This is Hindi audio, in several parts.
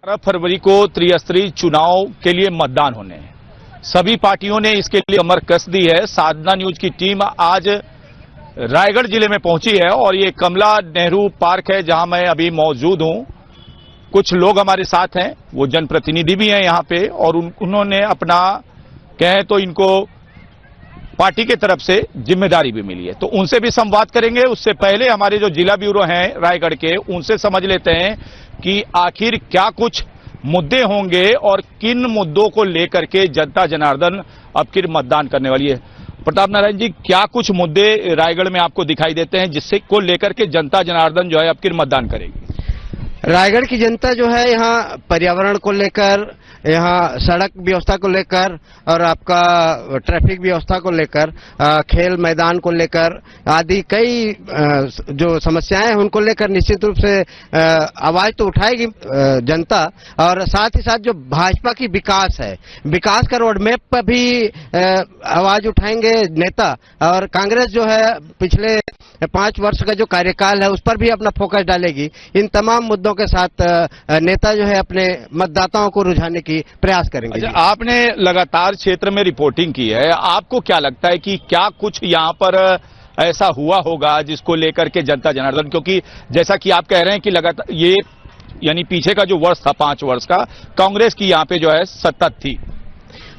18 फरवरी को त्रिस्तरीय चुनाव के लिए मतदान होने हैं। सभी पार्टियों ने इसके लिए कमर कस दी है। साधना न्यूज की टीम आज रायगढ़ जिले में पहुंची है और ये कमला नेहरू पार्क है जहां मैं अभी मौजूद हूं। कुछ लोग हमारे साथ हैं, वो जनप्रतिनिधि भी हैं यहां पे और उन्होंने अपना कहें तो इनको पार्टी के तरफ से जिम्मेदारी भी मिली है, तो उनसे भी संवाद करेंगे। उससे पहले हमारे जो जिला ब्यूरो हैं रायगढ़ के, उनसे समझ लेते हैं कि आखिर क्या कुछ मुद्दे होंगे और किन मुद्दों को लेकर के जनता जनार्दन अब फिर मतदान करने वाली है। प्रताप नारायण जी, क्या कुछ मुद्दे रायगढ़ में आपको दिखाई देते हैं जिससे को लेकर के जनता जनार्दन जो है अब फिर मतदान करेगी? रायगढ़ की जनता जो है यहाँ पर्यावरण को लेकर, यहाँ सड़क व्यवस्था को लेकर और आपका ट्रैफिक व्यवस्था को लेकर, खेल मैदान को लेकर आदि कई जो समस्याएं हैं उनको लेकर निश्चित रूप से आवाज तो उठाएगी जनता। और साथ ही साथ जो भाजपा की विकास है, विकास का रोड मैप पर भी आवाज उठाएंगे नेता। और कांग्रेस जो है पिछले 5 वर्ष का जो कार्यकाल है उस पर भी अपना फोकस डालेगी। इन तमाम मुद्दों के साथ नेता जो है अपने मतदाताओं को रुझाने की प्रयास करेंगे। अच्छा, आपने लगातार क्षेत्र में रिपोर्टिंग की है, आपको क्या लगता है कि क्या कुछ यहां पर ऐसा हुआ होगा जिसको लेकर के जनता जनार्दन, क्योंकि जैसा कि आप कह रहे हैं कि लगातार ये यानी पीछे का जो वर्ष था 5 वर्ष का, कांग्रेस की यहां पे जो है सत्ता थी।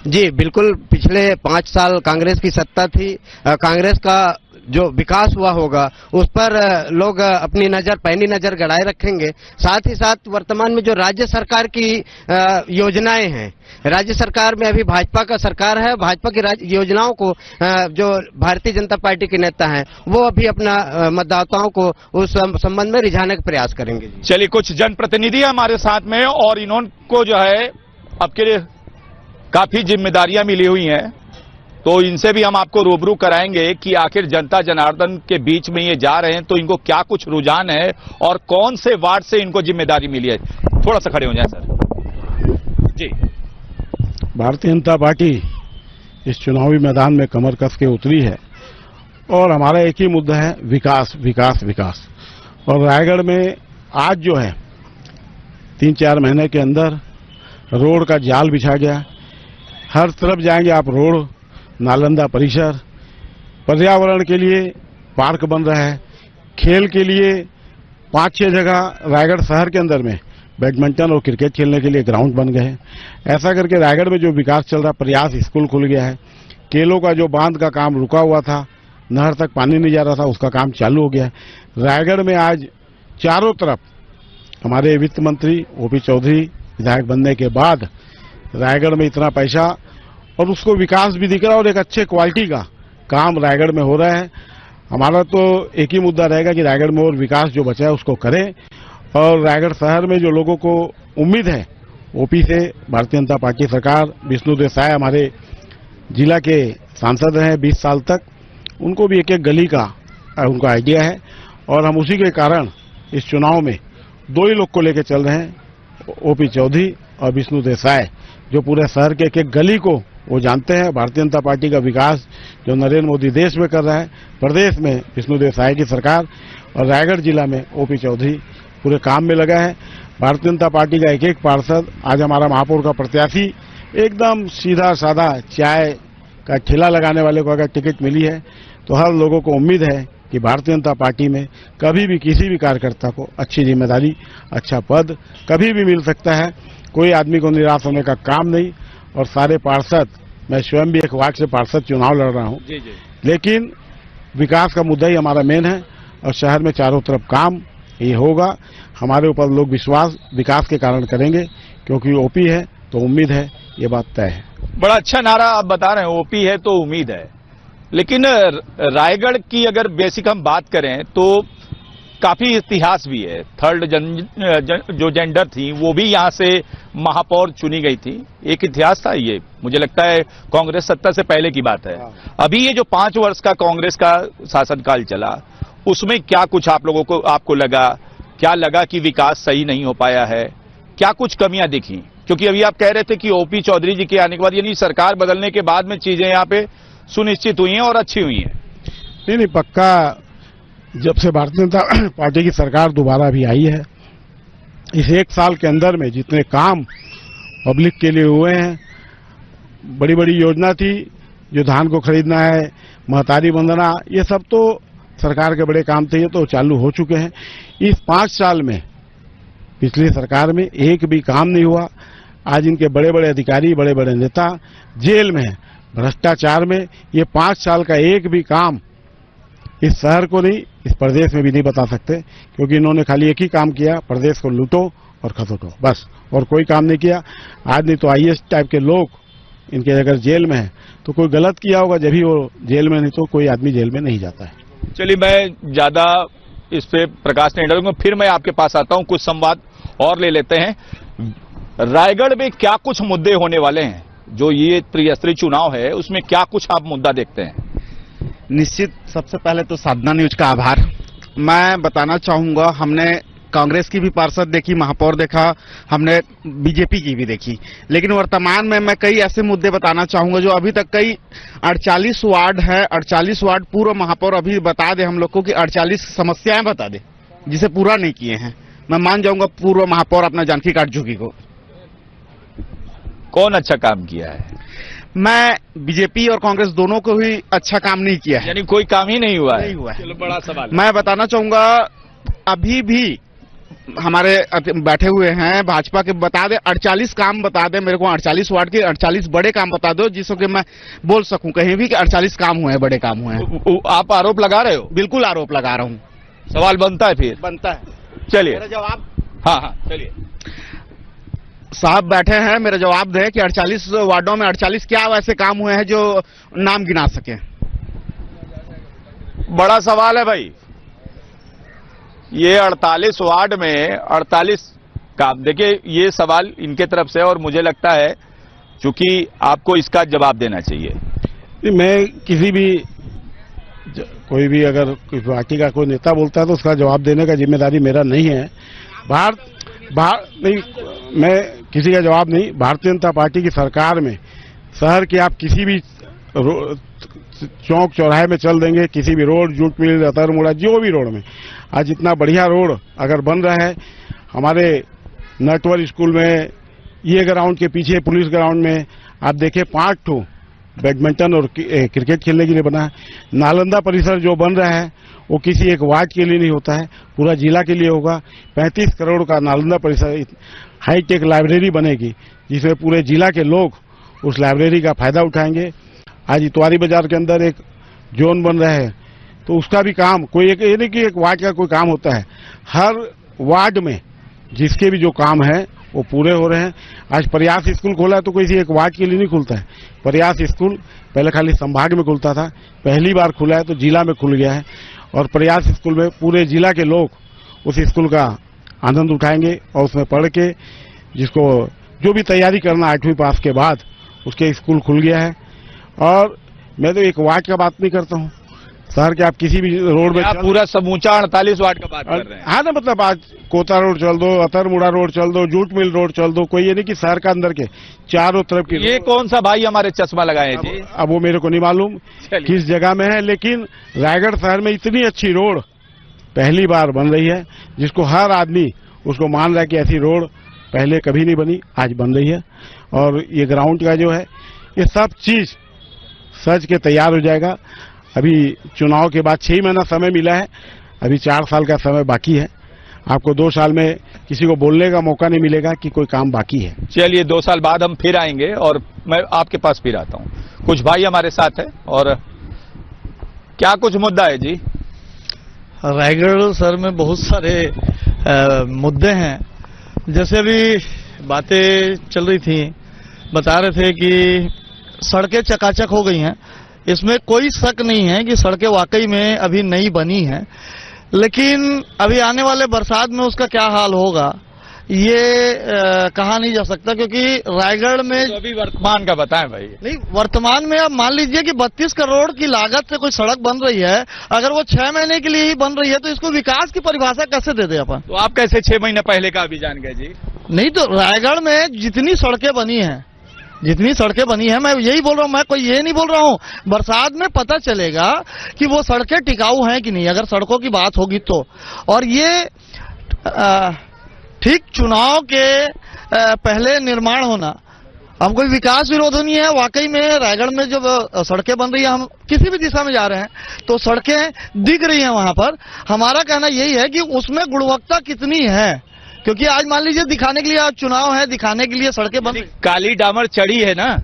जी बिल्कुल, पिछले 5 साल कांग्रेस की सत्ता थी। कांग्रेस का जो विकास हुआ होगा उस पर लोग अपनी नजर, पैनी नजर गड़ाए रखेंगे। साथ ही साथ वर्तमान में जो राज्य सरकार की योजनाएं हैं, राज्य सरकार में अभी भाजपा का सरकार है, भाजपा की योजनाओं को जो भारतीय जनता पार्टी के नेता हैं वो अभी अपना मतदाताओं को उस संबंध में रिझाने का प्रयास करेंगे। चलिए, कुछ जनप्रतिनिधि हमारे साथ में और इन्होंने जो है अब के लिए काफी जिम्मेदारियां मिली हुई हैं, तो इनसे भी हम आपको रूबरू कराएंगे कि आखिर जनता जनार्दन के बीच में ये जा रहे हैं तो इनको क्या कुछ रुझान है और कौन से वार्ड से इनको जिम्मेदारी मिली है। थोड़ा सा खड़े हो जाए सर जी। भारतीय जनता पार्टी इस चुनावी मैदान में कमर कस के उतरी है और हमारा एक ही मुद्दा है, विकास विकास विकास। और रायगढ़ में आज जो है 3-4 महीने के अंदर रोड का जाल बिछा गया। हर तरफ जाएंगे आप रोड, नालंदा परिसर, पर्यावरण के लिए पार्क बन रहा है, खेल के लिए 5-6 जगह रायगढ़ शहर के अंदर में बैडमिंटन और क्रिकेट खेलने के लिए ग्राउंड बन गए हैं। ऐसा करके रायगढ़ में जो विकास चल रहा, प्रयास स्कूल खुल गया है, केलों का जो बांध का काम रुका हुआ था, नहर तक पानी नहीं जा रहा था, उसका काम चालू हो गया है। रायगढ़ में आज चारों तरफ हमारे वित्त मंत्री ओपी चौधरी विधायक बनने के बाद रायगढ़ में इतना पैसा और उसको विकास भी दिख रहा है और एक अच्छे क्वालिटी का काम रायगढ़ में हो रहा है। हमारा तो एक ही मुद्दा रहेगा कि रायगढ़ में और विकास जो बचा है उसको करें। और रायगढ़ शहर में जो लोगों को उम्मीद है ओपी से, भारतीय जनता पार्टी सरकार, विष्णुदेव साय हमारे जिला के सांसद रहे 20 साल तक, उनको भी एक गली का उनका आइडिया है और हम उसी के कारण इस चुनाव में 2 ही लोग को लेकर चल रहे हैं, ओपी चौधरी और विष्णुदेव साय, जो पूरे शहर के एक गली को वो जानते हैं। भारतीय जनता पार्टी का विकास जो नरेंद्र मोदी देश में कर रहा है, प्रदेश में विष्णुदेव साय की सरकार और रायगढ़ जिला में ओपी चौधरी पूरे काम में लगा है। भारतीय जनता पार्टी का एक पार्षद, आज हमारा महापौर का प्रत्याशी, एकदम सीधा साधा चाय का ठेला लगाने वाले को अगर टिकट मिली है तो हर लोगों को उम्मीद है कि भारतीय जनता पार्टी में कभी भी किसी भी कार्यकर्ता को अच्छी जिम्मेदारी, अच्छा पद कभी भी मिल सकता है। कोई आदमी को निराश होने का काम नहीं। और सारे पार्षद, मैं स्वयं भी एक वार्ड से पार्षद चुनाव लड़ रहा हूं, लेकिन विकास का मुद्दा ही हमारा मेन है और शहर में चारों तरफ काम ये होगा। हमारे ऊपर लोग विश्वास विकास के कारण करेंगे क्योंकि ओपी है तो उम्मीद है, ये बात तय है। बड़ा अच्छा नारा आप बता रहे हैं, ओपी है तो उम्मीद है। लेकिन रायगढ़ की अगर बेसिक हम बात करें तो काफी इतिहास भी है। थर्ड जो जेंडर थी वो भी यहां से महापौर चुनी गई थी, एक इतिहास था ये। मुझे लगता है कांग्रेस सत्ता से पहले की बात है। अभी ये जो 5 वर्ष का कांग्रेस का शासनकाल चला, उसमें क्या कुछ आप लोगों को आपको लगा, क्या लगा कि विकास सही नहीं हो पाया है, क्या कुछ कमियां दिखी? क्योंकि अभी आप कह रहे थे कि ओपी चौधरी जी के आने के बाद, यानी सरकार बदलने के बाद में चीजें यहाँ पे सुनिश्चित हुई हैं और अच्छी हुई हैं। नहीं, पक्का जब से भारतीय जनता पार्टी की सरकार दोबारा भी आई है इस एक साल के अंदर में जितने काम पब्लिक के लिए हुए हैं, बड़ी बड़ी योजना थी, जो धान को खरीदना है, महतारी वंदना, ये सब तो सरकार के बड़े काम थे, ये तो चालू हो चुके हैं। इस 5 साल में पिछली सरकार में एक भी काम नहीं हुआ। आज इनके बड़े बड़े अधिकारी, बड़े बड़े नेता जेल में हैं भ्रष्टाचार में। ये 5 साल का एक भी काम इस शहर को नहीं, इस प्रदेश में भी नहीं बता सकते, क्योंकि इन्होंने खाली एक ही काम किया, प्रदेश को लूटो और खसोटो, बस, और कोई काम नहीं किया। आज नहीं तो आईएएस टाइप के लोग इनके अगर जेल में है तो कोई गलत किया होगा, जब भी वो जेल में, नहीं तो कोई आदमी जेल में नहीं जाता है। चलिए, मैं ज्यादा इस पे प्रकाश नहीं डालूंगा, फिर मैं आपके पास आता हूं, कुछ संवाद और ले लेते हैं। रायगढ़ में क्या कुछ मुद्दे होने वाले हैं? जो ये त्रिस्तरीय चुनाव है उसमें क्या कुछ आप मुद्दा देखते हैं? निश्चित सबसे पहले तो साधना न्यूज का आभार। मैं बताना चाहूंगा, हमने कांग्रेस की भी पार्षद देखी, महापौर देखा, हमने बीजेपी की भी देखी, लेकिन वर्तमान में मैं कई ऐसे मुद्दे बताना चाहूंगा जो अभी तक कई 48 वार्ड है, 48 वार्ड पूर्व महापौर अभी बता दे हम लोग को कि 48 समस्याएं बता दे जिसे पूरा नहीं किए हैं। मैं मान जाऊंगा पूर्व महापौर अपना जानकी काटजुकी को। कौन अच्छा काम किया है? मैं बीजेपी और कांग्रेस दोनों को भी अच्छा काम नहीं किया है, यानी कोई काम ही नहीं हुआ है? नहीं हुआ है। चलो, बड़ा सवाल। मैं बताना चाहूंगा, अभी भी हमारे बैठे हुए हैं भाजपा के, बता दे 48 काम बता दे मेरे को, 48 वार्ड के 48 बड़े काम बता दो जिसको कि मैं बोल सकूं कहीं भी कि 48 काम हुए हैं, बड़े काम हुए हैं। आप आरोप लगा रहे हो? बिल्कुल आरोप लगा रहा हूं। सवाल बनता है फिर? बनता है। चलिए, मेरा जवाब, हाँ, चलिए। साहब बैठे हैं, मेरा जवाब दे कि 48 वार्डों में 48 क्या वैसे काम हुए हैं जो नाम गिना सके? बड़ा सवाल है भाई। ये 48 वार्ड में 48 काम, देखिए ये सवाल इनके तरफ से, और मुझे लगता है चूंकि आपको इसका जवाब देना चाहिए। मैं किसी भी कोई भी अगर कोई पार्टी का कोई नेता बोलता है तो उसका जवाब देने का जिम्मेदारी मेरा नहीं है। नहीं, मैं किसी का जवाब नहीं। भारतीय जनता पार्टी की सरकार में शहर के आप किसी भी चौक चौराहे में चल देंगे, किसी भी रोड, जूट मिल, अतरमुड़ा, जो भी रोड में आज इतना बढ़िया रोड अगर बन रहा है, हमारे नटवर स्कूल में, ये ग्राउंड के पीछे पुलिस ग्राउंड में आप देखें 5 ठो बैडमिंटन और क्रिकेट खेलने के लिए बना है। नालंदा परिसर जो बन रहा है वो किसी एक वार्ड के लिए नहीं होता है, पूरा जिला के लिए होगा। 35 करोड़ का नालंदा परिसर, हाईटेक लाइब्रेरी बनेगी जिसमें पूरे जिला के लोग उस लाइब्रेरी का फायदा उठाएंगे। आज इतवारी बाजार के अंदर एक जोन बन रहा है, तो उसका भी काम, कोई एक, ये नहीं कि एक वार्ड का कोई काम होता है, हर वार्ड में जिसके भी जो काम है वो पूरे हो रहे हैं। आज प्रयास स्कूल खोला है तो कोई एक वार्ड के लिए नहीं खुलता है। प्रयास स्कूल पहले खाली संभाग में खुलता था, पहली बार खुला है तो जिला में खुल गया है, और प्रयास स्कूल में पूरे जिला के लोग उस स्कूल का आनंद उठाएंगे, और उसमें पढ़ के जिसको जो भी तैयारी करना 8वीं पास के बाद, उसके स्कूल खुल गया है। और मैं तो एक वार्ड का बात नहीं करता हूँ, शहर के आप किसी भी रोड में, आप पूरा समूचा 48 वार्ड का बात कर रहे हैं? हाँ ना, मतलब आज कोता रोड चल दो, अतरमुड़ा रोड चल दो, जूट मिल रोड चल दो, कोई ये नहीं कि शहर का अंदर के चारों तरफ की। ये कौन सा भाई हमारे चश्मा लगाए जी? अब वो मेरे को नहीं मालूम किस जगह में है, लेकिन रायगढ़ शहर में इतनी अच्छी रोड पहली बार बन रही है जिसको हर आदमी उसको मान रहा है कि ऐसी रोड पहले कभी नहीं बनी, आज बन रही है। और ये ग्राउंड का जो है, ये सब चीज सज के तैयार हो जाएगा। अभी चुनाव के बाद 6 महीना समय मिला है, अभी 4 साल का समय बाकी है। आपको 2 साल में किसी को बोलने का मौका नहीं मिलेगा कि कोई काम बाकी है। चलिए, 2 साल बाद हम फिर आएंगे और मैं आपके पास फिर आता हूं। कुछ भाई हमारे साथ है, और क्या कुछ मुद्दा है जी? रायगढ़ शहर में बहुत सारे मुद्दे हैं। जैसे अभी बातें चल रही थी, बता रहे थे कि सड़कें चकाचक हो गई हैं। इसमें कोई शक नहीं है कि सड़कें वाकई में अभी नई बनी हैं, लेकिन अभी आने वाले बरसात में उसका क्या हाल होगा ये कहा नहीं जा सकता, क्योंकि रायगढ़ में तो अभी वर्तमान का बताएं भाई। नहीं, वर्तमान में आप मान लीजिए कि 32 करोड़ की लागत से कोई सड़क बन रही है, अगर वो 6 महीने के लिए ही बन रही है तो इसको विकास की परिभाषा कैसे दे दे अपन? तो आप कैसे 6 महीने पहले का अभी जान गए जी? नहीं, तो रायगढ़ में जितनी सड़कें बनी हैं, मैं यही बोल रहा हूं, मैं कोई ये नहीं बोल रहा हूं। बरसात में पता चलेगा कि वो सड़कें टिकाऊ हैं कि नहीं, अगर सड़कों की बात होगी तो। और ये ठीक चुनाव के पहले निर्माण होना, हम कोई विकास विरोध नहीं है। वाकई में रायगढ़ में जब सड़कें बन रही है, हम किसी भी दिशा में जा रहे हैं तो सड़कें दिख रही हैं वहां पर। हमारा कहना यही है कि उसमें गुणवत्ता कितनी है, क्योंकि आज मान लीजिए दिखाने के लिए आज चुनाव है, दिखाने के लिए सड़कें बन, काली डामर चढ़ी है ना,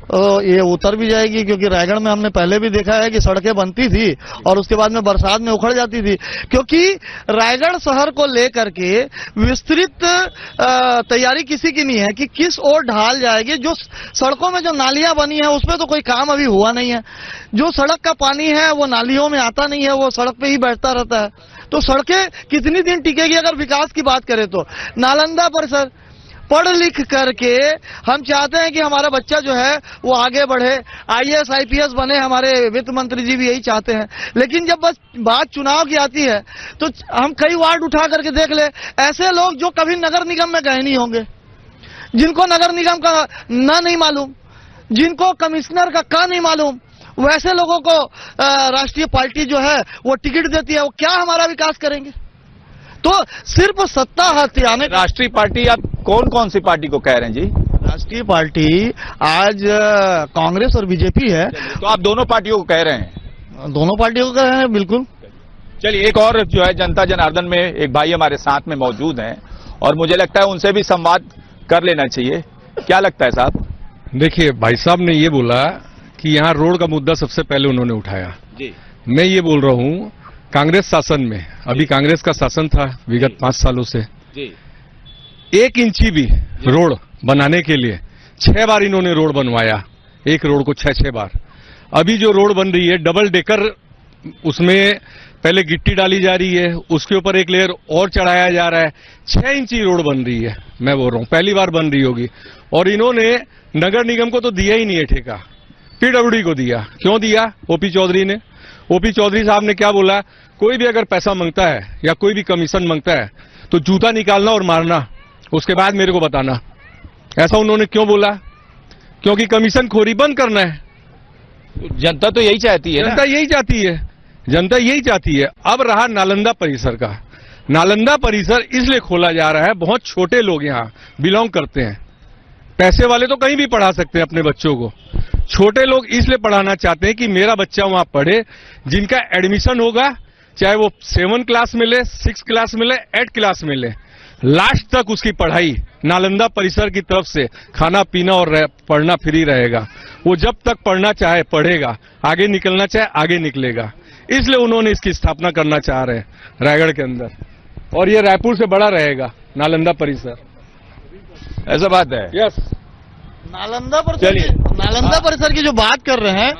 ये उतर भी जाएगी, क्योंकि रायगढ़ में हमने पहले भी देखा है कि सड़कें बनती थी और उसके बाद में बरसात में उखड़ जाती थी, क्योंकि रायगढ़ शहर को लेकर के विस्तृत तैयारी किसी की नहीं है कि किस ओर ढाल जाएगी। जो सड़कों में जो नालियां बनी है उसमें तो कोई काम अभी हुआ नहीं है। जो सड़क का पानी है वो नालियों में आता नहीं है, वो सड़क पे ही बैठता रहता है। तो सड़कें कितनी दिन टिकेगी? अगर विकास की बात करें तो नालंदा परिसर पढ़ लिख करके हम चाहते हैं कि हमारा बच्चा जो है वो आगे बढ़े, IAS IPS बने। हमारे वित्त मंत्री जी भी यही चाहते हैं। लेकिन जब बस बात चुनाव की आती है तो हम कई वार्ड उठा करके देख ले, ऐसे लोग जो कभी नगर निगम में गए नहीं होंगे, जिनको नगर निगम का ना नहीं मालूम, जिनको कमिश्नर का नहीं मालूम, वैसे लोगों को राष्ट्रीय पार्टी जो है वो टिकट देती है। वो क्या हमारा विकास करेंगे? तो सिर्फ सत्ता हथियाने। राष्ट्रीय पार्टी आप कौन कौन सी पार्टी को कह रहे हैं जी? राष्ट्रीय पार्टी आज कांग्रेस और बीजेपी है। तो आप दोनों पार्टियों को कह रहे हैं? दोनों पार्टियों को कह रहे हैं, बिल्कुल। चलिए, एक और जो है जनता जनार्दन में एक भाई हमारे साथ में मौजूद हैं और मुझे लगता है उनसे भी संवाद कर लेना चाहिए। क्या लगता है साहब? देखिए, भाई साहब ने ये बोला कि यहाँ रोड का मुद्दा सबसे पहले उन्होंने उठाया जी। मैं ये बोल रहा हूँ, कांग्रेस शासन में, अभी कांग्रेस का शासन था विगत 5 सालों से जी, 1 इंची भी रोड बनाने के लिए 6 बार इन्होंने रोड बनवाया, एक रोड को 6 बार। अभी जो रोड बन रही है डबल डेकर, उसमें पहले गिट्टी डाली जा रही है, उसके ऊपर एक लेयर और चढ़ाया जा रहा है, 6 इंची रोड बन रही है। मैं बोल रहा हूँ पहली बार बन रही होगी। और इन्होंने नगर निगम को तो दिया ही नहीं है ठेका, PWD को दिया। क्यों दिया? ओपी चौधरी ने। ओपी चौधरी साहब ने क्या बोला, कोई भी अगर पैसा मांगता है या कोई भी कमीशन मांगता है तो जूता निकालना और मारना, उसके बाद मेरे को बताना। ऐसा उन्होंने क्यों बोला? क्योंकि कमीशन खोरी बंद करना है। जनता तो यही चाहती है, जनता यही चाहती है, जनता यही चाहती है। अब रहा नालंदा परिसर का। नालंदा परिसर इसलिए खोला जा रहा है, बहुत छोटे लोग यहाँ बिलोंग करते हैं। पैसे वाले तो कहीं भी पढ़ा सकते हैं अपने बच्चों को, छोटे लोग इसलिए पढ़ाना चाहते हैं कि मेरा बच्चा वहां पढ़े। जिनका एडमिशन होगा, चाहे वो 7 क्लास में ले, 6 क्लास में ले, 8 क्लास में ले, लास्ट तक उसकी पढ़ाई नालंदा परिसर की तरफ से, खाना पीना और पढ़ना फ्री रहेगा। वो जब तक पढ़ना चाहे पढ़ेगा, आगे निकलना चाहे आगे निकलेगा। इसलिए उन्होंने इसकी स्थापना करना चाह रहे हैं रायगढ़ के अंदर, और ये रायपुर से बड़ा रहेगा नालंदा परिसर। ऐसा बात है? यस। नालंदा परिसर की जो बात कर रहे हैं,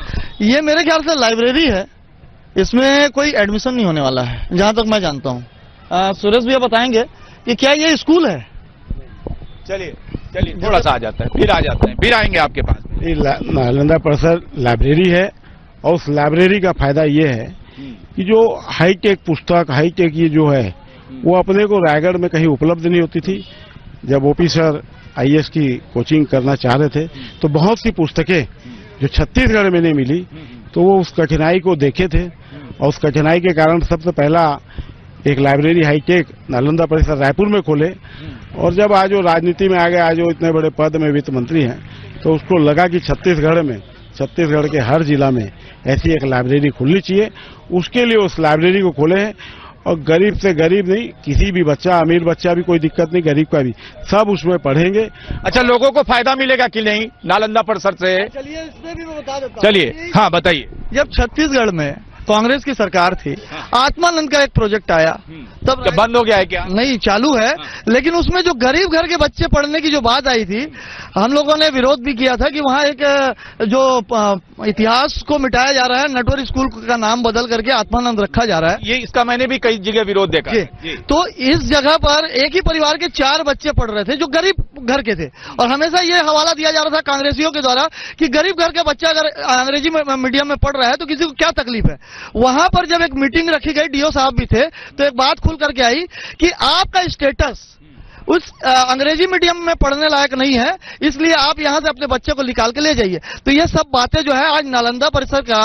ये मेरे ख्याल से लाइब्रेरी है, इसमें कोई एडमिशन नहीं होने वाला है जहां तक मैं जानता हूं। सुरेश भैया बताएंगे कि क्या ये स्कूल है? चलिए चलिए, थोड़ा सा आ जाता है, फिर आ जाते हैं, फिर आएंगे आपके पास। नालंदा परिसर लाइब्रेरी है, और उस लाइब्रेरी का फायदा ये है कि जो हाईटेक पुस्तक, हाईटेक ये जो है वो अपने को रायगढ़ में कहीं उपलब्ध नहीं होती थी। जब ओपी सर IAS की कोचिंग करना चाह रहे थे तो बहुत सी पुस्तकें जो छत्तीसगढ़ में नहीं मिली, तो वो उस कठिनाई को देखे थे, और उस कठिनाई के कारण सबसे पहला एक लाइब्रेरी हाईटेक नालंदा परिसर रायपुर में खोले। और जब आज वो राजनीति में आ गए, आज वो इतने बड़े पद में वित्त मंत्री हैं, तो उसको लगा कि छत्तीसगढ़ के हर जिला में ऐसी एक लाइब्रेरी खुलनी चाहिए। उसके लिए उस लाइब्रेरी को खोले हैं, और गरीब से गरीब नहीं, किसी भी बच्चा, अमीर बच्चा भी कोई दिक्कत नहीं, गरीब का भी, सब उसमें पढ़ेंगे। अच्छा, लोगों को फायदा मिलेगा कि नहीं नालंदा परिसर से? चलिए, इसमें भी मैं बता देता हूं। चलिए, हाँ बताइए। जब छत्तीसगढ़ में कांग्रेस की सरकार थी, आत्मानंद का एक प्रोजेक्ट आया, तब बंद हो गया है क्या? नहीं, चालू है। लेकिन उसमें जो गरीब घर के बच्चे पढ़ने की जो बात आई थी, हम लोगों ने विरोध भी किया था कि वहां एक जो इतिहास को मिटाया जा रहा है, नटवर स्कूल का नाम बदल करके आत्मानंद रखा जा रहा है। ये इसका मैंने भी कई जगह विरोध देखा जी। तो इस जगह पर एक ही परिवार के 4 बच्चे पढ़ रहे थे जो गरीब घर के थे, और हमेशा ये हवाला दिया जा रहा था कांग्रेसियों के द्वारा कि गरीब घर का बच्चा अगर अंग्रेजी मीडियम में पढ़ रहा है तो किसी को क्या तकलीफ है। वहां पर जब एक मीटिंग रखी गई, DO साहब भी थे, तो एक बात खुल करके आई कि आपका स्टेटस उस अंग्रेजी मीडियम में पढ़ने लायक नहीं है, इसलिए आप यहां से अपने बच्चे को निकाल के ले जाइए। तो ये सब बातें जो है आज नालंदा परिसर का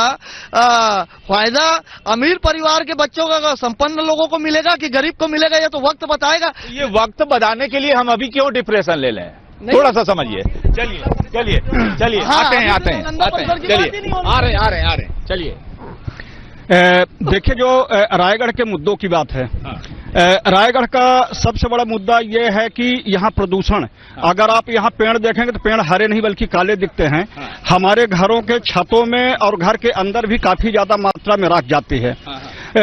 फायदा अमीर परिवार के बच्चों का, संपन्न लोगों को मिलेगा कि गरीब को मिलेगा, ये तो वक्त बताएगा। ये वक्त बताने के लिए हम अभी क्यों डिप्रेशन ले लें, थोड़ा सा समझिए। चलिए चलिए चलिए, आते हैं चलिए, आ रहे हैं चलिए। देखिए, जो रायगढ़ के मुद्दों की बात है, रायगढ़ का सबसे बड़ा मुद्दा यह है कि यहाँ प्रदूषण। अगर आप यहाँ पेड़ देखेंगे तो पेड़ हरे नहीं बल्कि काले दिखते हैं। हमारे घरों के छतों में और घर के अंदर भी काफी ज्यादा मात्रा में राख जाती है।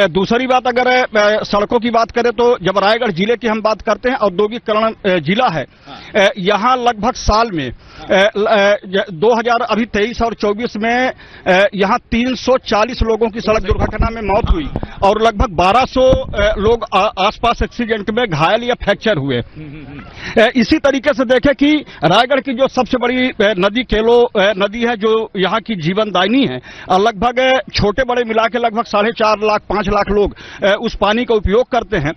दूसरी बात, अगर सड़कों की बात करें तो जब रायगढ़ जिले की हम बात करते हैं, औद्योगिकरण जिला है, यहाँ लगभग साल में 2023 और 24 में यहाँ 340 लोगों की सड़क दुर्घटना में मौत हुई और लगभग 1200 लोग आसपास एक्सीडेंट में घायल या फ्रैक्चर हुए। इसी तरीके से देखें कि रायगढ़ की जो सबसे बड़ी नदी केलो नदी है, जो यहाँ की जीवनदायिनी है, लगभग छोटे बड़े मिला के लगभग 4.5 लाख 5 लाख लोग उस पानी का उपयोग करते हैं।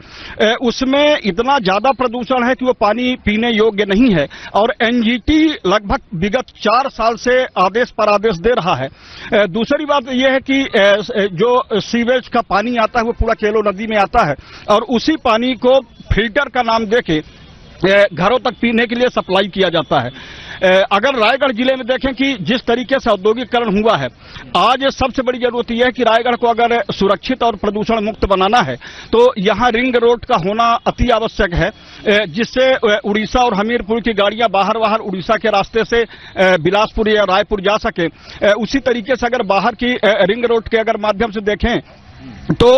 उसमें इतना ज्यादा प्रदूषण है कि वो पानी पीने योग्य नहीं है और एनजीटी लगभग विगत 4 साल से आदेश पर आदेश दे रहा है। दूसरी बात यह है कि जो सीवेज का पानी आता है वो पूरा केलो नदी में आता है और उसी पानी को फिल्टर का नाम देके घरों तक पीने के लिए सप्लाई किया जाता है। अगर रायगढ़ जिले में देखें कि जिस तरीके से औद्योगिकरण हुआ है, आज सबसे बड़ी जरूरत यह है कि रायगढ़ को अगर सुरक्षित और प्रदूषण मुक्त बनाना है तो यहाँ रिंग रोड का होना अति आवश्यक है, जिससे उड़ीसा और हमीरपुर की गाड़ियां बाहर उड़ीसा के रास्ते से बिलासपुर या रायपुर जा सके। उसी तरीके से अगर बाहर की रिंग रोड के अगर माध्यम से देखें तो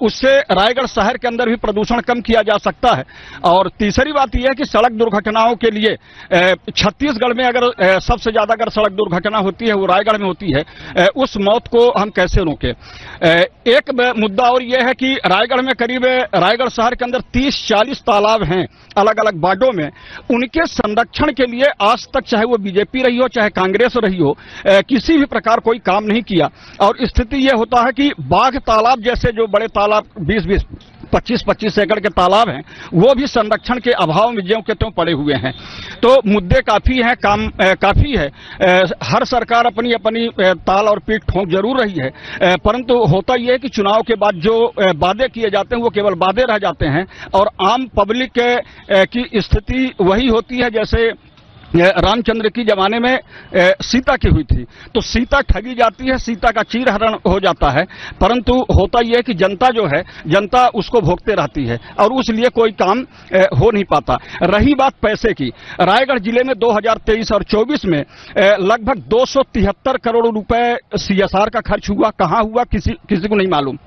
उससे रायगढ़ शहर के अंदर भी प्रदूषण कम किया जा सकता है। और तीसरी बात यह है कि सड़क दुर्घटनाओं के लिए छत्तीसगढ़ में अगर सबसे ज्यादा अगर सड़क दुर्घटना होती है वो रायगढ़ में होती है। उस मौत को हम कैसे रोकें? एक मुद्दा और यह है कि रायगढ़ में करीब रायगढ़ शहर के अंदर 30-40 तालाब हैं अलग अलग वार्डों में। उनके संरक्षण के लिए आज तक चाहे वो बीजेपी रही हो चाहे कांग्रेस रही हो, किसी भी प्रकार कोई काम नहीं किया। और स्थिति यह होता है कि बाघ तालाब जैसे जो बड़े तालाब 20-20 25-25 एकड़ के तालाब हैं वो भी संरक्षण के अभाव में ज्यों के त्यों पड़े हुए हैं। तो मुद्दे काफी हैं, काम काफी है। हर सरकार अपनी अपनी ताल और पीठ ठोंक जरूर रही है, परंतु होता यह है कि चुनाव के बाद जो वादे किए जाते हैं वो केवल वादे रह जाते हैं और आम पब्लिक की स्थिति वही होती है जैसे रामचंद्र की जमाने में सीता की हुई थी। तो सीता ठगी जाती है, सीता का चीरहरण हो जाता है, परंतु होता यह है कि जनता जो है जनता उसको भोगते रहती है और उसलिए कोई काम हो नहीं पाता। रही बात पैसे की, रायगढ़ जिले में 2023 और 24 में लगभग 273 करोड़ रुपए CSR का खर्च हुआ। कहां हुआ किसी को नहीं मालूम।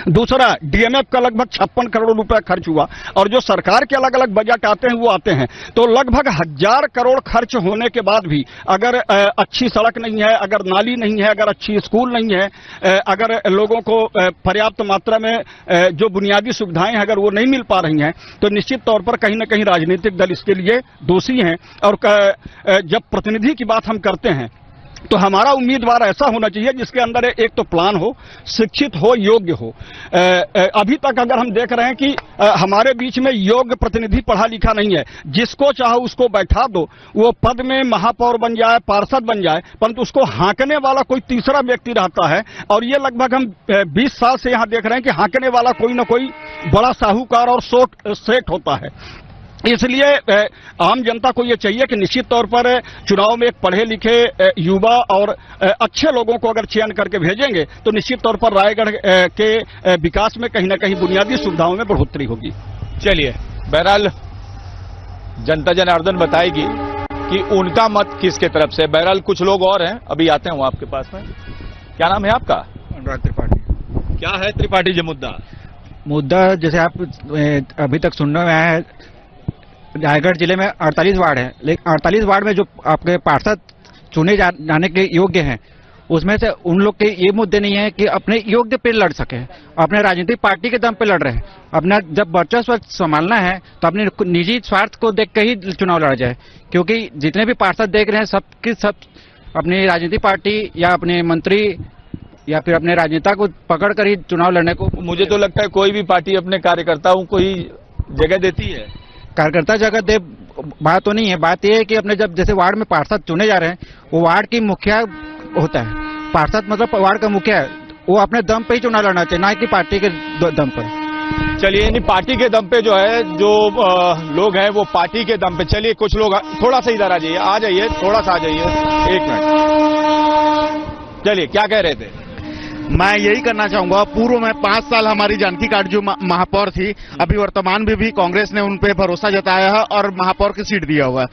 दूसरा, डीएमएफ का लगभग 56 करोड़ रुपए खर्च हुआ और जो सरकार के अलग अलग बजट आते हैं वो आते हैं। तो लगभग 1000 करोड़ खर्च होने के बाद भी अगर अच्छी सड़क नहीं है, अगर नाली नहीं है, अगर अच्छी स्कूल नहीं है, अगर लोगों को पर्याप्त मात्रा में जो बुनियादी सुविधाएं हैं अगर वो नहीं मिल पा रही हैं, तो निश्चित तौर पर कहीं ना कहीं राजनीतिक दल इसके लिए दोषी हैं। और जब प्रतिनिधि की बात हम करते हैं तो हमारा उम्मीदवार ऐसा होना चाहिए जिसके अंदर एक तो प्लान हो, शिक्षित हो, योग्य हो। अभी तक अगर हम देख रहे हैं कि हमारे बीच में योग्य प्रतिनिधि पढ़ा लिखा नहीं है। जिसको चाहो उसको बैठा दो, वो पद में महापौर बन जाए, पार्षद बन जाए, परंतु उसको हाँकने वाला कोई तीसरा व्यक्ति रहता है। और ये लगभग हम 20 साल से यहाँ देख रहे हैं कि हाँकने वाला कोई ना कोई बड़ा साहूकार और सेठ होता है। इसलिए आम जनता को यह चाहिए कि निश्चित तौर पर चुनाव में एक पढ़े लिखे युवा और अच्छे लोगों को अगर चयन करके भेजेंगे तो निश्चित तौर पर रायगढ़ के विकास में कहीं ना कहीं बुनियादी सुविधाओं में बढ़ोतरी होगी। चलिए, बहरहाल जनता जनार्दन बताएगी कि उनका मत किसके तरफ से। बहरहाल कुछ लोग और हैं, अभी आते हैं आपके पास में। क्या नाम है आपका? अनुराग त्रिपाठी। क्या है त्रिपाठी जी मुद्दा? जैसे आप अभी तक सुनने में आया है, रायगढ़ जिले में 48 वार्ड है, लेकिन 48 वार्ड में जो आपके पार्षद चुने जाने के योग्य हैं उसमें से उन लोग के ये मुद्दे नहीं है कि अपने योग्य पे लड़ सके, अपने राजनीतिक पार्टी के दम पे लड़ रहे हैं। अपना जब वर्चस्व संभालना है तो अपने निजी स्वार्थ को देख के ही चुनाव लड़ा जाए, क्योंकि जितने भी पार्षद देख रहे हैं सब अपनी राजनीतिक पार्टी या अपने मंत्री या फिर अपने राजनेता को पकड़ कर ही चुनाव लड़ने को। मुझे तो लगता है कोई भी पार्टी अपने कार्यकर्ताओं को ही जगह देती है। कार्यकर्ता जगत ये बात तो नहीं है। बात ये है कि अपने जब जैसे वार्ड में पार्षद चुने जा रहे हैं, वो वार्ड की मुखिया होता है। पार्षद मतलब वार्ड का मुखिया है, वो अपने दम पे ही चुनाव लड़ना चाहिए, ना कि पार्टी के दम पर। चलिए, यानी पार्टी के दम पे जो है, जो लोग हैं वो पार्टी के दम पे। चलिए, कुछ लोग थोड़ा सा इधर आ जाइए, थोड़ा सा आ जाइए, 1 मिनट। चलिए, क्या कह रहे थे? मैं यही करना चाहूंगा, पूर्व में 5 साल हमारी जानकी काटजू महापौर थी, अभी वर्तमान में भी कांग्रेस ने उन पे भरोसा जताया है और महापौर की सीट दिया हुआ है।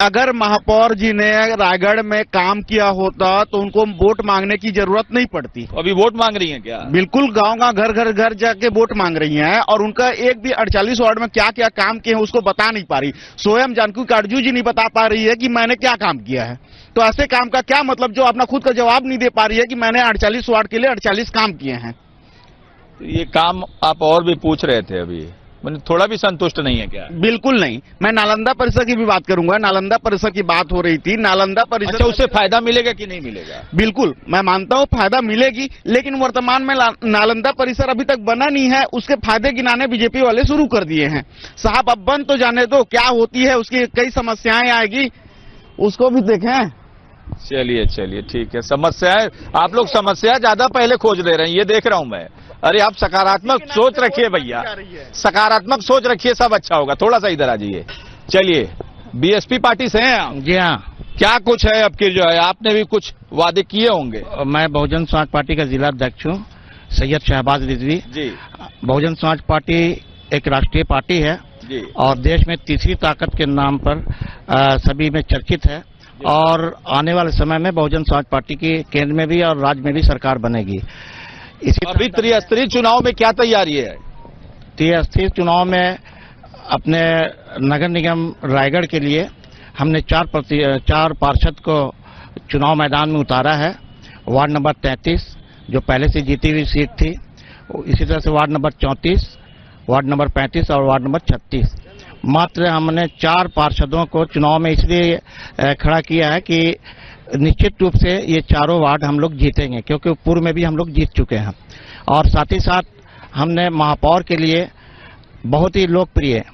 अगर महापौर जी ने रायगढ़ में काम किया होता तो उनको वोट मांगने की जरूरत नहीं पड़ती। अभी वोट मांग रही हैं क्या? बिल्कुल, गांव घर जाके वोट मांग रही हैं और उनका एक भी 48 वार्ड में क्या क्या काम किए हैं उसको बता नहीं पा रही। स्वयं जानकी काटजू जी नहीं बता पा रही है कि मैंने क्या काम किया है। तो ऐसे काम का क्या मतलब जो अपना खुद का जवाब नहीं दे पा रही है कि मैंने 48 वार्ड के लिए 48 काम किए हैं। तो ये काम आप और भी पूछ रहे थे, अभी मैंने थोड़ा भी संतुष्ट नहीं है क्या? बिल्कुल नहीं। मैं नालंदा परिसर की भी बात करूंगा। नालंदा परिसर की बात हो रही थी। नालंदा परिसर, अच्छा, उससे फायदा मिलेगा कि नहीं मिलेगा? बिल्कुल, मैं मानता हूं फायदा मिलेगी, लेकिन वर्तमान में नालंदा परिसर अभी तक बना नहीं है। उसके फायदे गिनाने बीजेपी वाले शुरू कर दिए हैं। साहब, अब बन तो जाने दो, क्या होती है उसकी कई समस्याएं आएगी, उसको भी देखें। चलिए, ठीक है। समस्याएं, आप लोग समस्या ज्यादा पहले खोज ले रहे हैं, ये देख रहा हूं मैं। अरे आप सकारात्मक सोच रखिए भैया, सकारात्मक सोच रखिए, सब अच्छा होगा। थोड़ा सा इधर आ जाइए। चलिए, बीएसपी पार्टी से हैं आप? जी हाँ। क्या कुछ है अब की जो है, आपने भी कुछ वादे किए होंगे? मैं बहुजन समाज पार्टी का जिला अध्यक्ष हूँ, सैयद शहबाज रिजवी जी। बहुजन समाज पार्टी एक राष्ट्रीय पार्टी है जी, और देश में तीसरी ताकत के नाम पर सभी में चर्चित है। और आने वाले समय में बहुजन समाज पार्टी की केंद्र में भी और राज्य में भी सरकार बनेगी। इसी अभी त्रिस्तरीय चुनाव में क्या तैयारी है? त्रिस्तरीय चुनाव में अपने नगर निगम रायगढ़ के लिए हमने 4 पार्षद को चुनाव मैदान में उतारा है। वार्ड नंबर 33 जो पहले से जीती हुई सीट थी, इसी तरह से वार्ड नंबर 34, वार्ड नंबर 35 और वार्ड नंबर 36। मात्र हमने 4 पार्षदों को चुनाव में इसलिए खड़ा किया है कि निश्चित रूप से ये चारों वार्ड हम लोग जीतेंगे, क्योंकि पूर्व में भी हम लोग जीत चुके हैं। और साथ ही साथ हमने महापौर के लिए बहुत ही लोकप्रिय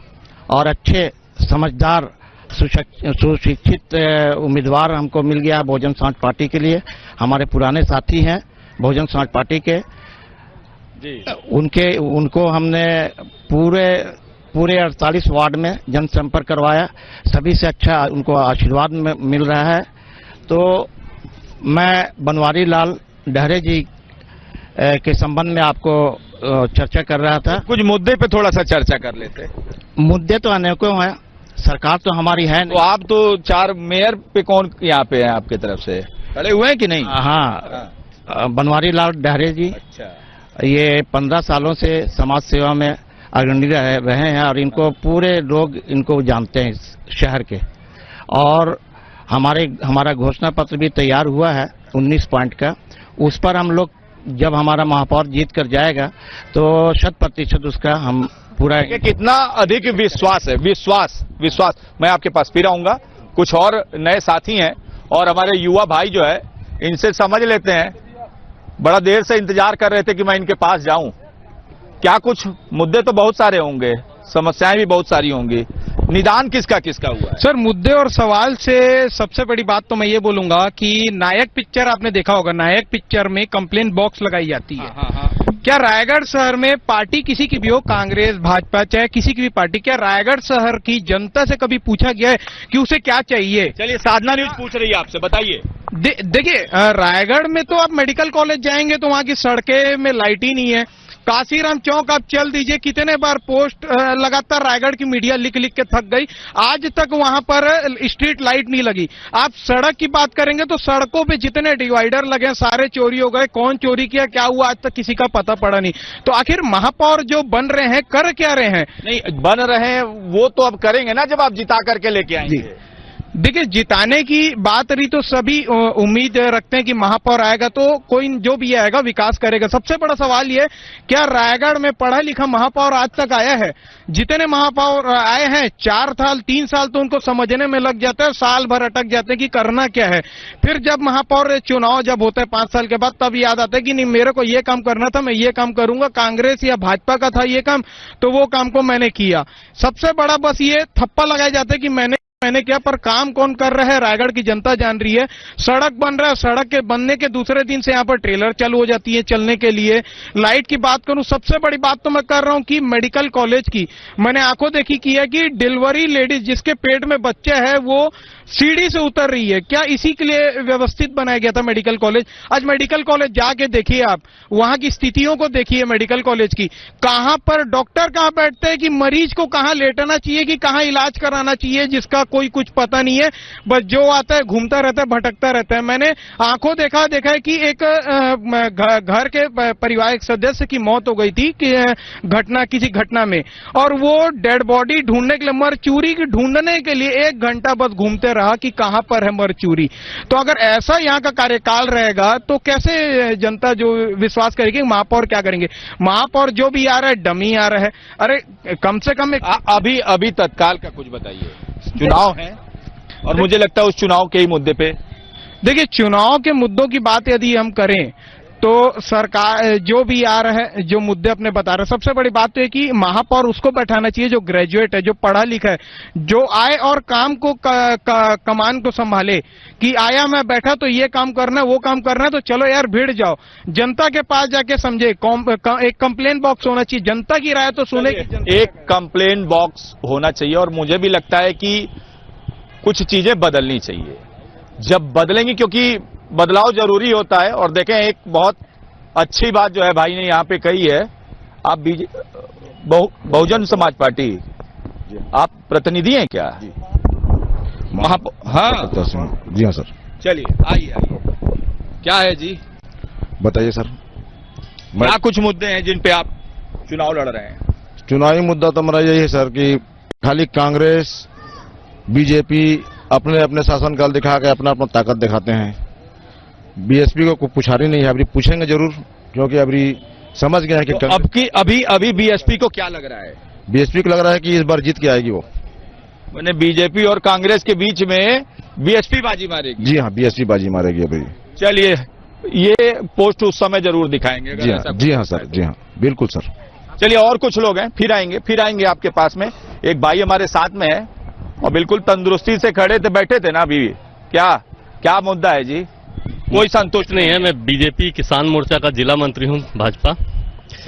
और अच्छे समझदार सुशिक्षित उम्मीदवार हमको मिल गया बहुजन समाज पार्टी के लिए। हमारे पुराने साथी हैं बहुजन समाज पार्टी के जी, उनको हमने पूरे 48 वार्ड में जनसंपर्क करवाया। सभी से अच्छा उनको आशीर्वाद मिल रहा है। तो मैं बनवारी लाल डहरे जी के संबंध में आपको चर्चा कर रहा था। कुछ मुद्दे पे थोड़ा सा चर्चा कर लेते। मुद्दे तो अनेकों हैं, सरकार तो हमारी है तो आप तो 4 मेयर पे कौन यहाँ पे हैं आपकी तरफ से खड़े हुए हैं कि नहीं? हाँ, बनवारी लाल डहरे जी। अच्छा, ये 15 सालों से समाज सेवा में अग्रणी रहे हैं और इनको पूरे लोग इनको जानते हैं इस शहर के। और हमारा घोषणा पत्र भी तैयार हुआ है 19 पॉइंट का। उस पर हम लोग जब हमारा महापौर जीत कर जाएगा तो 100% उसका हम पूरा। कितना अधिक विश्वास है? विश्वास मैं आपके पास फिर आऊंगा। कुछ और नए साथी हैं और हमारे युवा भाई जो है, इनसे समझ लेते हैं। बड़ा देर से इंतजार कर रहे थे कि मैं इनके पास जाऊं। क्या कुछ मुद्दे तो बहुत सारे होंगे, समस्याएं भी बहुत सारी होंगी, निदान किसका हुआ है? सर, मुद्दे और सवाल से सबसे बड़ी बात तो मैं ये बोलूंगा कि नायक पिक्चर आपने देखा होगा, नायक पिक्चर में कंप्लेंट बॉक्स लगाई जाती है। क्या रायगढ़ शहर में पार्टी किसी की भी हो, कांग्रेस भाजपा चाहे किसी की भी पार्टी, क्या रायगढ़ शहर की जनता से कभी पूछा गया है कि उसे क्या चाहिए? चलिए, साधना न्यूज पूछ रही है आपसे, बताइए। देखिए, रायगढ़ में तो आप मेडिकल कॉलेज जाएंगे तो वहां की सड़कें में लाइट ही नहीं है। काशीराम चौक आप चल दीजिए, कितने बार पोस्ट लगातार रायगढ़ की मीडिया लिख के थक गई, आज तक वहां पर स्ट्रीट लाइट नहीं लगी। आप सड़क की बात करेंगे तो सड़कों पे जितने डिवाइडर लगे सारे चोरी हो गए। कौन चोरी किया, क्या हुआ, आज तक किसी का पता पड़ा नहीं। तो आखिर महापौर जो बन रहे हैं कर क्या रहे हैं? नहीं, बन रहे हैं वो तो अब करेंगे ना जब आप जिता करके लेके आएंगे। देखिए, जिताने की बात रही तो सभी उम्मीद रखते हैं कि महापौर आएगा तो कोई जो भी आएगा विकास करेगा। सबसे बड़ा सवाल ये, क्या रायगढ़ में पढ़ा लिखा महापौर आज तक आया है? जितने महापौर आए हैं 4 साल 3 साल तो उनको समझने में लग जाता है, साल भर अटक जाते हैं कि करना क्या है। फिर जब महापौर चुनाव जब होता है 5 साल के बाद, तब याद आता है कि नहीं, मेरे को ये काम करना था, मैं ये काम करूंगा। कांग्रेस या भाजपा का था ये काम, तो वो काम को मैंने किया। सबसे बड़ा बस ये थप्पा लगाया जाता है कि मैंने क्या, पर काम कौन कर रहा है रायगढ़ की जनता जान रही है। सड़क बन रहा है, सड़क के बनने के दूसरे दिन से यहाँ पर ट्रेलर चालू हो जाती है चलने के लिए। लाइट की बात करूं, सबसे बड़ी बात तो मैं कर रहा हूं कि मेडिकल कॉलेज की मैंने आंखों देखी की है कि डिलीवरी लेडीज जिसके पेट में बच्चे है वो सीढ़ी से उतर रही है। क्या इसी के लिए व्यवस्थित बनाया गया था मेडिकल कॉलेज? आज मेडिकल कॉलेज जाके देखिए, आप वहां की स्थितियों को देखिए मेडिकल कॉलेज की। कहां पर डॉक्टर कहां बैठते हैं कि मरीज को कहां लेटना चाहिए कि कहां इलाज कराना चाहिए, जिसका कोई कुछ पता नहीं है। बस जो आता है घूमता रहता है, भटकता रहता है। मैंने आंखों देखा है कि एक घर के परिवार एक सदस्य की मौत हो गई थी कि किसी घटना में, और वो डेड बॉडी ढूंढने के लिए, मरचूरी ढूंढने के लिए 1 घंटा बस घूमते रहा कि कहां पर है मरचूरी। तो अगर ऐसा यहां का कार्यकाल रहेगा तो कैसे जनता जो विश्वास करेगी? महापौर क्या करेंगे? महापौर जो भी आ रहा है डमी आ रहा है। अरे कम से कम अभी तत्काल का कुछ बताइए। चुनाव है और मुझे लगता है उस चुनाव के ही मुद्दे पे, देखिए, चुनाव के मुद्दों की बात यदि हम करें तो सरकार जो भी आ रहा है, जो मुद्दे अपने बता रहे हैं, सबसे बड़ी बात तो है कि महापौर उसको बैठाना चाहिए जो ग्रेजुएट है, जो पढ़ा लिखा है, जो आए और काम को कमान को संभाले कि आया मैं बैठा तो ये काम करना है, वो काम करना है, तो चलो यार भिड़ जाओ, जनता के पास जाके समझे। एक कंप्लेन बॉक्स होना चाहिए, जनता की राय तो सुने। एक कंप्लेन बॉक्स होना चाहिए और मुझे भी लगता है कि कुछ चीजें बदलनी चाहिए। जब बदलेंगी, क्योंकि बदलाव जरूरी होता है। और देखें, एक बहुत अच्छी बात जो है भाई ने यहाँ पे कही है, आप बहुजन समाज पार्टी आप प्रतिनिधि हैं क्या? हाँ जी हाँ सर। चलिए आइए क्या है जी, बताइए सर। क्या कुछ मुद्दे हैं जिन पे आप चुनाव लड़ रहे हैं? चुनावी मुद्दा तो हमारा यही है सर कि खाली कांग्रेस बीजेपी अपने अपने शासनकाल दिखा के अपना ताकत दिखाते हैं। बीएसपी को कोई पुछारी नहीं है, अभी पूछेंगे जरूर, क्योंकि अभी समझ गए हैं कि तो अभी बीएसपी को क्या लग रहा है? बीएसपी को लग रहा है कि इस बार जीत के आएगी वो। मैंने बीजेपी और कांग्रेस के बीच में बीएसपी बाजी मारेगी? जी हाँ, बीएसपी बाजी मारेगी अभी। चलिए, ये पोस्ट उस समय जरूर दिखाएंगे। जी हाँ सर, जी हाँ बिल्कुल सर। चलिए, और कुछ लोग हैं, फिर आएंगे आपके पास में। एक भाई हमारे साथ में है और बिल्कुल तंदुरुस्ती से खड़े थे, बैठे थे ना अभी। क्या मुद्दा है जी? कोई संतुष्ट नहीं है। मैं बीजेपी किसान मोर्चा का जिला मंत्री हूं, भाजपा।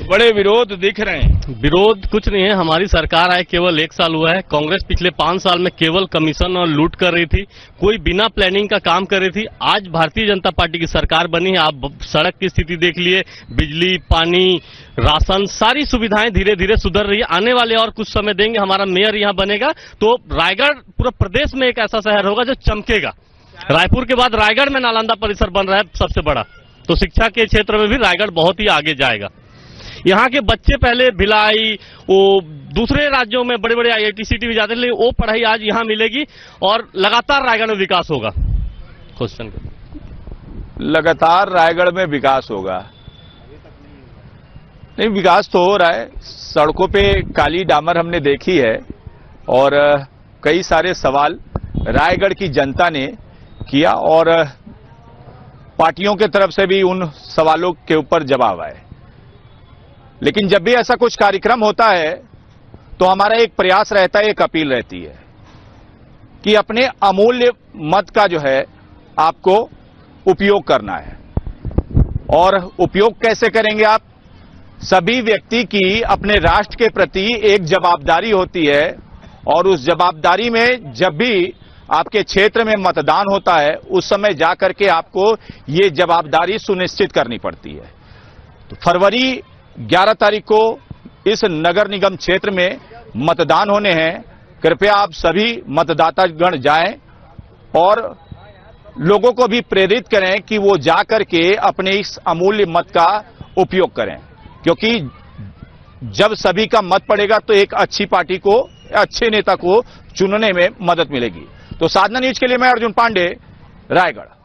बड़े विरोध दिख रहे हैं। विरोध कुछ नहीं है, हमारी सरकार आए केवल 1 साल हुआ है। कांग्रेस पिछले 5 साल में केवल कमीशन और लूट कर रही थी, कोई बिना प्लानिंग का काम कर रही थी। आज भारतीय जनता पार्टी की सरकार बनी है, आप सड़क की स्थिति देख लिए, बिजली, पानी, राशन, सारी सुविधाएं धीरे धीरे सुधर रही है। आने वाले और कुछ समय देंगे, हमारा मेयर यहाँ बनेगा तो रायगढ़ पूरा प्रदेश में एक ऐसा शहर होगा जो चमकेगा। रायपुर के बाद रायगढ़ में नालंदा परिसर बन रहा है सबसे बड़ा, तो शिक्षा के क्षेत्र में भी रायगढ़ बहुत ही आगे जाएगा। यहाँ के बच्चे पहले भिलाई, वो दूसरे राज्यों में बड़े बड़े IIT सिटी में जाते थे, वो पढ़ाई आज यहाँ मिलेगी और लगातार रायगढ़ में विकास होगा। क्वेश्चन लगातार रायगढ़ में विकास होगा? नहीं, विकास तो हो रहा है। सड़कों पे काली डामर हमने देखी है और कई सारे सवाल रायगढ़ की जनता ने किया और पार्टियों के तरफ से भी उन सवालों के ऊपर जवाब आए। लेकिन जब भी ऐसा कुछ कार्यक्रम होता है तो हमारा एक प्रयास रहता है, एक अपील रहती है कि अपने अमूल्य मत का जो है आपको उपयोग करना है। और उपयोग कैसे करेंगे आप? सभी व्यक्ति की अपने राष्ट्र के प्रति एक जवाबदारी होती है और उस जवाबदारी में जब भी आपके क्षेत्र में मतदान होता है उस समय जाकर के आपको ये जवाबदारी सुनिश्चित करनी पड़ती है। तो फरवरी 11 तारीख को इस नगर निगम क्षेत्र में मतदान होने हैं। कृपया आप सभी मतदातागण जाएं और लोगों को भी प्रेरित करें कि वो जाकर के अपने इस अमूल्य मत का उपयोग करें, क्योंकि जब सभी का मत पड़ेगा तो एक अच्छी पार्टी को अच्छे नेता को चुनने में मदद मिलेगी। तो साधना न्यूज के लिए मैं अर्जुन पांडे, रायगढ़।